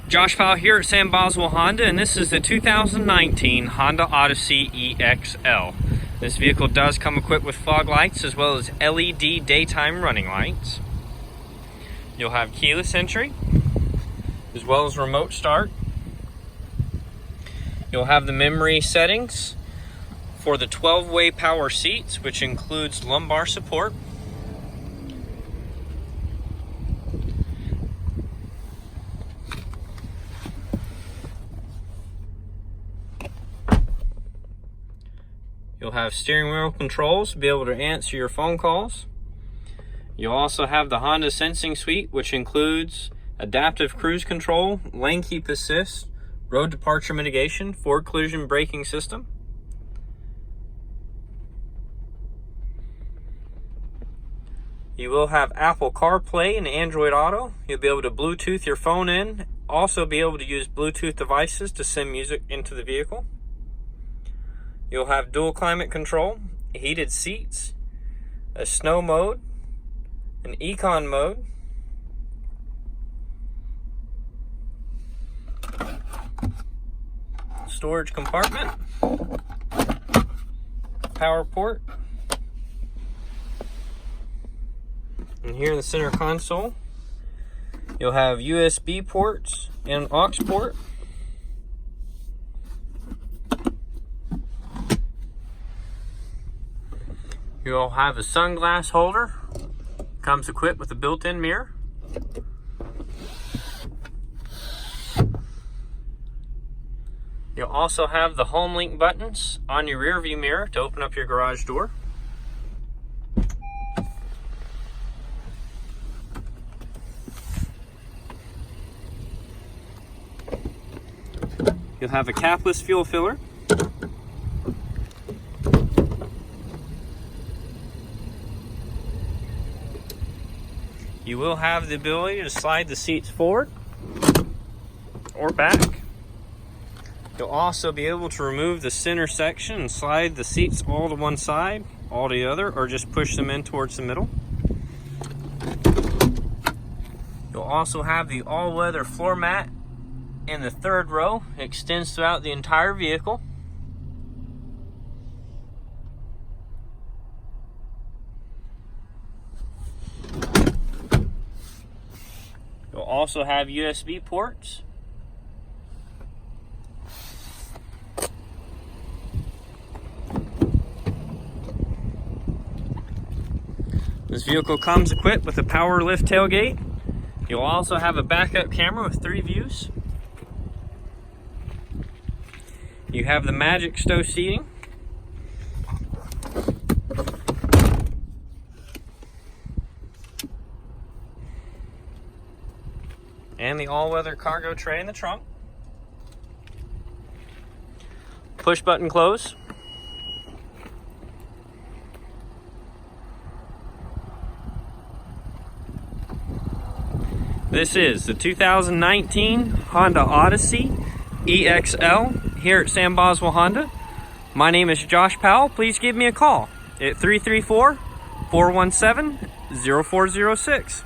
Josh Powell here at Sam Boswell Honda, and this is the 2019 Honda Odyssey EXL. This vehicle does come equipped with fog lights as well as LED daytime running lights. You'll have keyless entry as well as remote start. You'll have the memory settings for the 12-way power seats, which includes lumbar support. You'll have steering wheel controls to be able to answer your phone calls. You'll also have the Honda Sensing Suite, which includes adaptive cruise control, lane keep assist, road departure mitigation, forward collision braking system. You will have Apple CarPlay and Android Auto. You'll be able to Bluetooth your phone in, also be able to use Bluetooth devices to send music into the vehicle. You'll have dual climate control, heated seats, a snow mode, an econ mode, storage compartment, power port, and here in the center console, you'll have USB ports and an aux port. You'll have a sunglass holder. Comes equipped with a built-in mirror. You'll also have the home link buttons on your rear view mirror to open up your garage door. You'll have a capless fuel filler. You will have the ability to slide the seats forward or back. You'll also be able to remove the center section and slide the seats all to one side, all to the other, or just push them in towards the middle. You'll also have the all-weather floor mat in the third row. It extends throughout the entire vehicle. You'll also have USB ports. This vehicle comes equipped with a power lift tailgate. You'll also have a backup camera with 3 views. You have the Magic Stow seating. And the all-weather cargo tray in the trunk. Push button close. This is the 2019 Honda Odyssey EXL here at Sam Boswell Honda. My name is Josh Powell. Please give me a call at 334-417-0406.